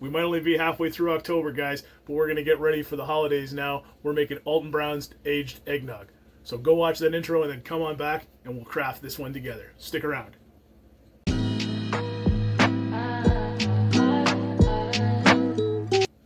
We might only be halfway through October, guys, but we're going to get ready for the holidays now. We're making Alton Brown's Aged Eggnog. So go watch that intro and then come on back and we'll craft this one together. Stick around.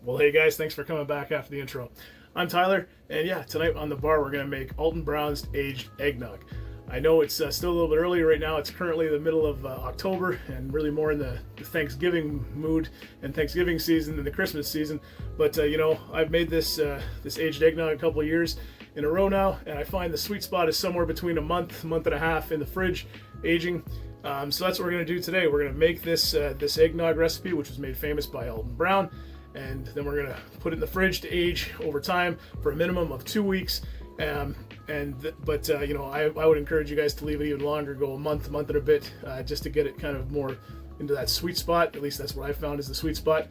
Well, hey guys, thanks for coming back after the intro. I'm Tyler, and yeah, tonight on the bar we're going to make Alton Brown's Aged Eggnog. I know it's still a little bit early right now. It's currently the middle of October and really more in the Thanksgiving mood and Thanksgiving season than the Christmas season. But you know, I've made this aged eggnog a couple of years in a row now, and I find the sweet spot is somewhere between a month and a half in the fridge aging. So that's what we're going to do today. We're going to make this eggnog recipe, which was made famous by Alton Brown, and then we're going to put it in the fridge to age over time for a minimum of 2 weeks. But you know, I would encourage you guys to leave it even longer, go a month and a bit, just to get it kind of more into that sweet spot. At least that's what I found is the sweet spot.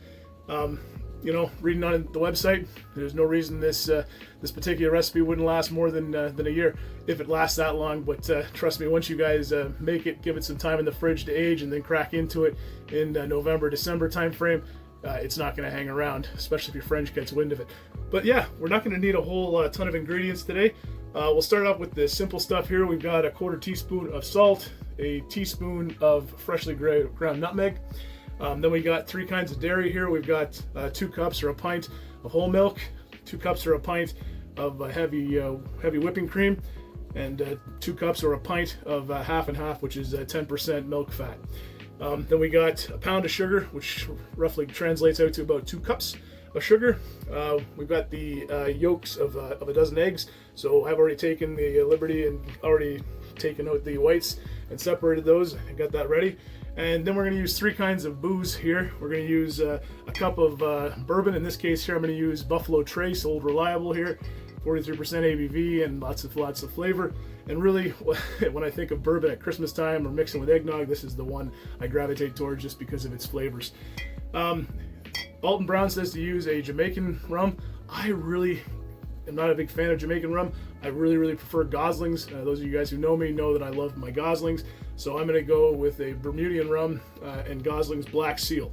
You know, reading on the website, there's no reason this particular recipe wouldn't last more than a year if it lasts that long. But trust me, once you guys make it, give it some time in the fridge to age, and then crack into it in November, December time frame, it's not going to hang around, especially if your French gets wind of it. But yeah, we're not going to need a whole ton of ingredients today. We'll start off with the simple stuff here. We've got a 1/4 teaspoon of salt, a teaspoon of freshly ground nutmeg. Then we got 3 kinds of dairy here. We've got 2 cups or a pint of whole milk, 2 cups or a pint of heavy whipping cream, and 2 cups or a pint of half and half, which is 10% milk fat. Then we got a pound of sugar, which roughly translates out to about 2 cups of sugar. We've got the yolks of a dozen eggs. So I've already taken the liberty and already taken out the whites and separated those and got that ready. And then we're going to use 3 kinds of booze here. We're going to use a cup of bourbon. In this case here, I'm going to use Buffalo Trace, Old Reliable here, 43% ABV and lots of flavor. And really, when I think of bourbon at Christmas time or mixing with eggnog, this is the one I gravitate towards just because of its flavors. Alton Brown says to use a Jamaican rum. I really am not a big fan of Jamaican rum. I really prefer Goslings. Those of you guys who know me know that I love my Goslings. So I'm going to go with a Bermudian rum and Goslings Black Seal.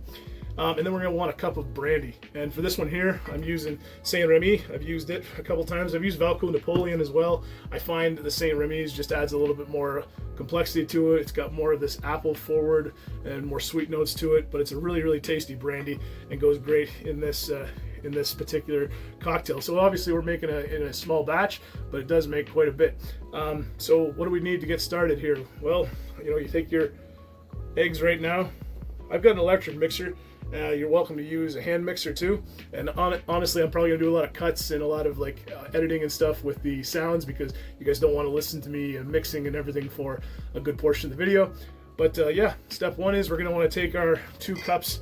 And then we're going to want a cup of brandy. And for this one here, I'm using Saint Remy. I've used it a couple times. I've used Valco Napoleon as well. I find the Saint Remy's just adds a little bit more complexity to it. It's got more of this apple forward and more sweet notes to it, but it's a really tasty brandy and goes great in this particular cocktail. So obviously we're making in a small batch, but it does make quite a bit. So what do we need to get started here? Well, you know, you take your eggs right now. I've got an electric mixer. You're welcome to use a hand mixer too. And honestly, I'm probably gonna do a lot of cuts and a lot of editing and stuff with the sounds because you guys don't want to listen to me mixing and everything for a good portion of the video. But yeah, step 1 is we're gonna want to take our 2 cups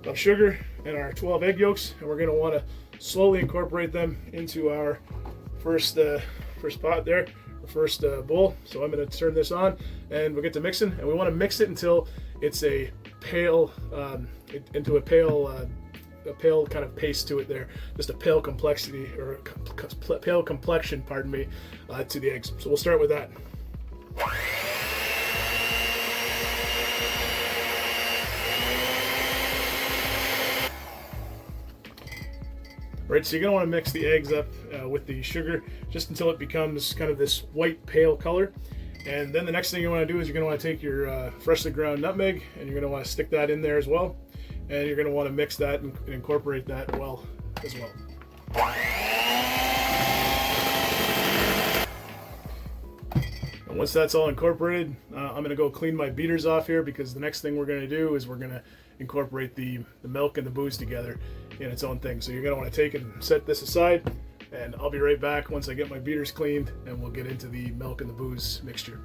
of sugar and our 12 egg yolks, and we're gonna want to slowly incorporate them into our first pot there, or first bowl. So I'm gonna turn this on, and we'll get to mixing, and we want to mix it until it's a pale into a pale kind of paste to it there, just a pale complexity or pale complexion, pardon me, to the eggs. So we'll start with that. Right, so you're gonna want to mix the eggs up with the sugar just until it becomes kind of this white pale color. And then the next thing you want to do is you're going to want to take your freshly ground nutmeg, and you're going to want to stick that in there as well. And you're going to want to mix that and incorporate that well as well. And once that's all incorporated, I'm going to go clean my beaters off here because the next thing we're going to do is we're going to incorporate the milk and the booze together in its own thing. So you're going to want to take and set this aside. And I'll be right back once I get my beaters cleaned, and we'll get into the milk and the booze mixture.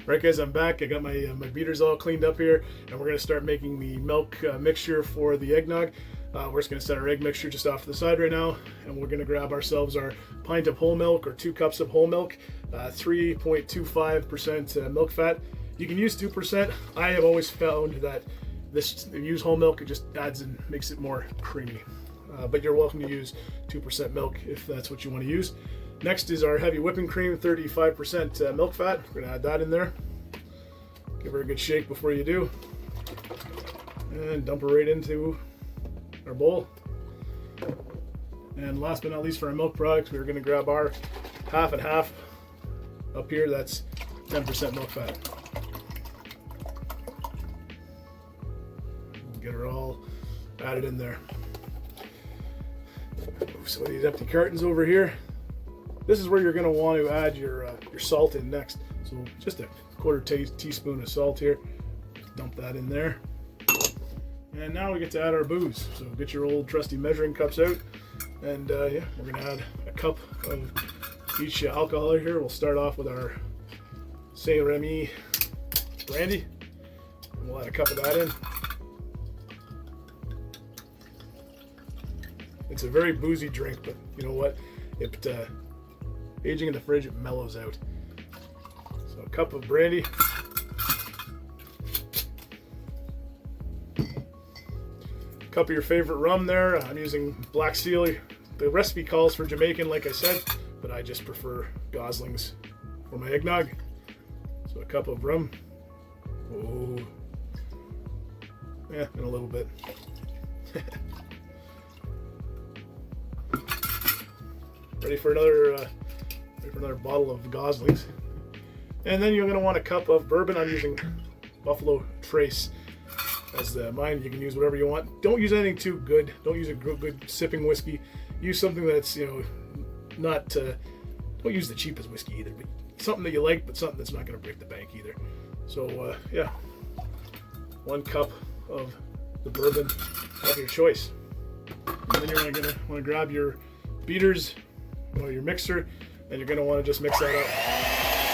Right guys, I'm back. I got my beaters all cleaned up here, and we're going to start making the milk mixture for the eggnog. We're just going to set our egg mixture just off to the side right now, and we're going to grab ourselves our pint of whole milk or 2 cups of whole milk, 3.25% milk fat. You can use 2%. I have always found that if you use whole milk, it just adds and makes it more creamy. But you're welcome to use 2% milk if that's what you want to use. Next is our heavy whipping cream, 35% milk fat. We're going to add that in there. Give her a good shake before you do. And dump her right into our bowl. And last but not least, for our milk products, we're going to grab our half and half up here. That's 10% milk fat. Get her all added in there. Move some of these empty cartons over here. This is where you're going to want to add your salt in next. So just a quarter teaspoon of salt here. Dump that in there. And now we get to add our booze. So get your old trusty measuring cups out. And yeah, we're going to add a cup of each alcohol here. We'll start off with our Saint Remy brandy. And we'll add a cup of that in. It's a very boozy drink, but you know what? Aging in the fridge, it mellows out. So a cup of brandy. Cup of your favorite rum there. I'm using Black Seal. The recipe calls for Jamaican, like I said, but I just prefer Gosling's for my eggnog. So a cup of rum. Oh, yeah, and a little bit. Ready for another bottle of Goslings. And then you're going to want a cup of bourbon. I'm using Buffalo Trace as mine. You can use whatever you want. Don't use anything too good. Don't use a good sipping whiskey. Use something that's, you know, not. Don't use the cheapest whiskey either, but something that you like, but something that's not going to break the bank either. So yeah, 1 cup of the bourbon of your choice. And then you're going to want to grab your beaters, or your mixer, and you're going to want to just mix that up.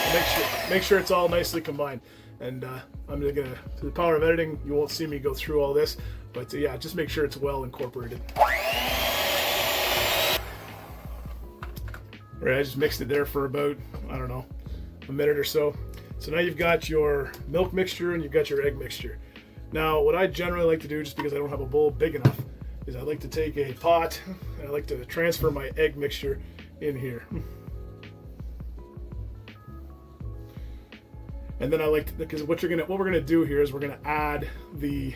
And make sure it's all nicely combined. And I'm just going to, through the power of editing, you won't see me go through all this, but yeah, just make sure it's well incorporated. All right, I just mixed it there for about, I don't know, a minute or so. So now you've got your milk mixture and you've got your egg mixture. Now, what I generally like to do, just because I don't have a bowl big enough, is I like to take a pot and I like to transfer my egg mixture in here. And then I like to, because what we're gonna do here is we're gonna add the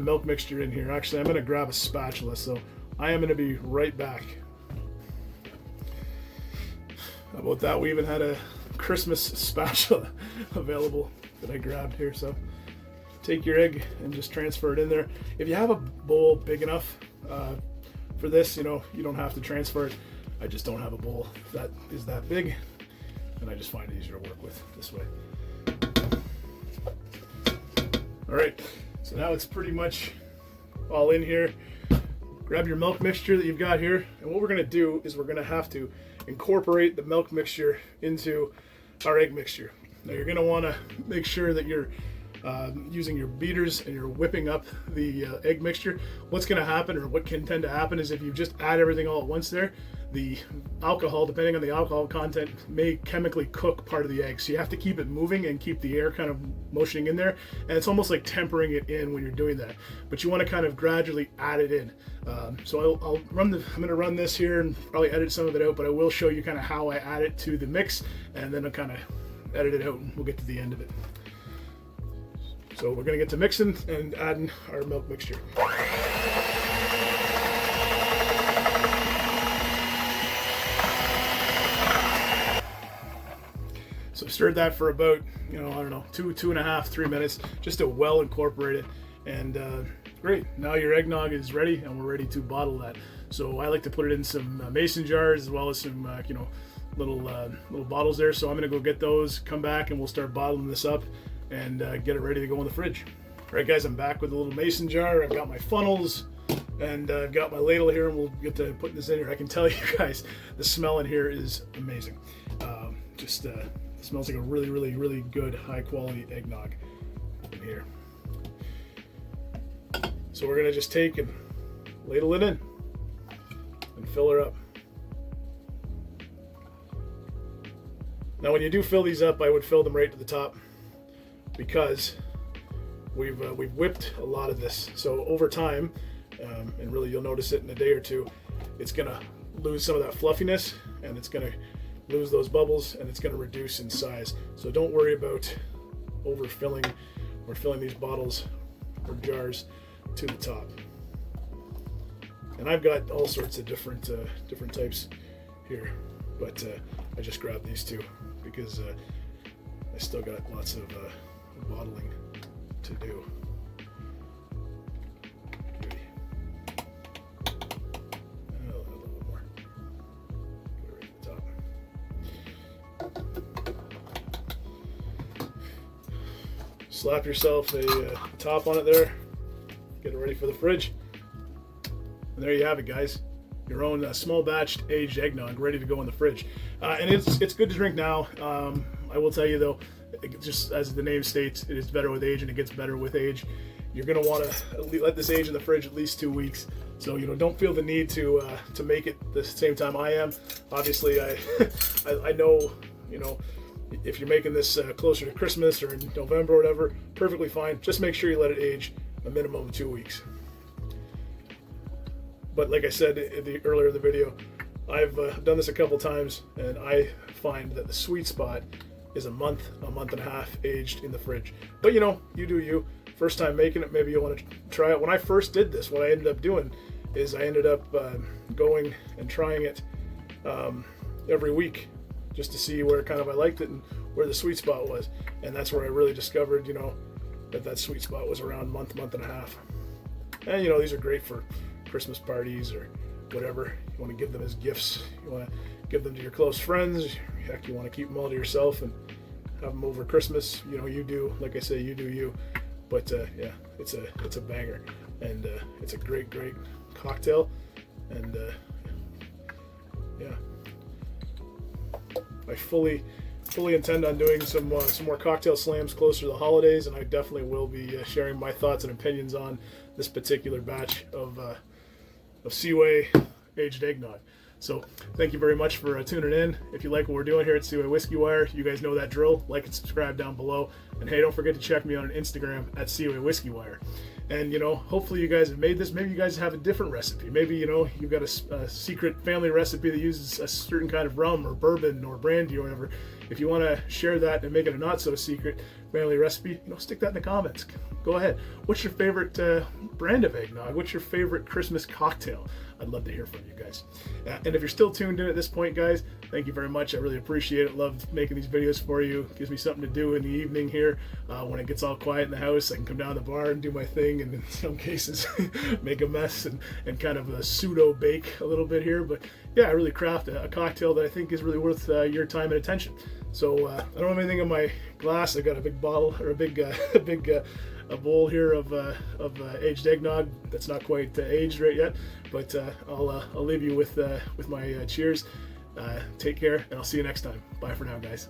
milk mixture in here. Actually, I'm gonna grab a spatula, so I am gonna be right back. How about that? We even had a Christmas spatula available that I grabbed here. So take your egg and just transfer it in there. If you have a bowl big enough for this, you know, you don't have to transfer it. I just don't have a bowl that is that big, and I just find it easier to work with this way. All right, so now it's pretty much all in here. Grab your milk mixture that you've got here, and what we're gonna do is we're gonna have to incorporate the milk mixture into our egg mixture. Now you're gonna wanna make sure that you're using your beaters and you're whipping up the egg mixture. What's going to happen, or what can tend to happen, is if you just add everything all at once there, the alcohol, depending on the alcohol content, may chemically cook part of the egg. So you have to keep it moving and keep the air kind of motioning in there, and it's almost like tempering it in when you're doing that. But you want to kind of gradually add it in. So I'm going to run this here and probably edit some of it out, but I will show you kind of how I add it to the mix, and then I'll kind of edit it out and we'll get to the end of it. So we're going to get to mixing and adding our milk mixture. So stirred that for about, I don't know, 2.5, 3 minutes, just to well incorporate it. And great, now your eggnog is ready, and we're ready to bottle that. So I like to put it in some mason jars, as well as some, little bottles there. So I'm going to go get those, come back, and we'll start bottling this up and get it ready to go in the fridge. All right, guys, I'm back with a little mason jar. I've got my funnels, and I've got my ladle here, and we'll get to putting this in here. I can tell you guys, the smell in here is amazing. It smells like a really, really, really good, high-quality eggnog in here. So we're gonna just take and ladle it in and fill her up. Now, when you do fill these up, I would fill them right to the top, because we've whipped a lot of this. So over time, and really you'll notice it in a day or two, it's gonna lose some of that fluffiness, and it's gonna lose those bubbles, and it's gonna reduce in size. So don't worry about overfilling or filling these bottles or jars to the top. And I've got all sorts of different types here, but I just grabbed these two because I still got lots of bottling to do. Beauty. A little bit more. Get it right at the top. Slap yourself a top on it there. Get it ready for the fridge. And there you have it, guys. Your own small batch aged eggnog ready to go in the fridge. And it's good to drink now. I will tell you though, just as the name states, it is better with age, and it gets better with age. You're going to want to let this age in the fridge at least 2 weeks. So, you know, don't feel the need to make it the same time I am. Obviously, I know, you know, if you're making this closer to Christmas or in November or whatever, perfectly fine. Just make sure you let it age a minimum of 2 weeks. But like I said earlier in the video, I've done this a couple times, and I find that the sweet spot is a month and a half aged in the fridge. But you know, you do you. First time making it, maybe you want to try it. When I first did this, what I ended up doing is I ended up going and trying it every week just to see where kind of I liked it and where the sweet spot was. And that's where I really discovered, you know, that sweet spot was around month and a half. And you know, these are great for Christmas parties or whatever. You want to give them as gifts. You want to give them to your close friends. Heck, you want to keep them all to yourself and have them over Christmas. You know, you do. Like I say, you do you. But yeah, it's a banger, and it's a great cocktail. And yeah, I fully intend on doing some more cocktail slams closer to the holidays, and I definitely will be sharing my thoughts and opinions on this particular batch of Seaway Aged Eggnog. So thank you very much for tuning in. If you like what we're doing here at Seaway Whiskey Wire, you guys know that drill. Like and subscribe down below. And hey, don't forget to check me out on Instagram at Seaway Whiskey Wire. And you know, hopefully you guys have made this. Maybe you guys have a different recipe. Maybe, you know, you've got a secret family recipe that uses a certain kind of rum or bourbon or brandy or whatever. If you want to share that and make it a not so secret family recipe, you know, stick that in the comments. Go ahead. What's your favorite brand of eggnog? What's your favorite Christmas cocktail? I'd love to hear from you guys. And if you're still tuned in at this point, guys, thank you very much. I really appreciate it. Love making these videos for you. It gives me something to do in the evening here. When it gets all quiet in the house, I can come down to the bar and do my thing, and in some cases make a mess and kind of a pseudo bake a little bit here. But yeah, I really craft a cocktail that I think is really worth your time and attention. So I don't have anything in my glass. I got a big bottle, or a big a bowl here of aged eggnog that's not quite aged right yet, but I'll leave you with my cheers. Take care, and I'll see you next time. Bye for now, guys.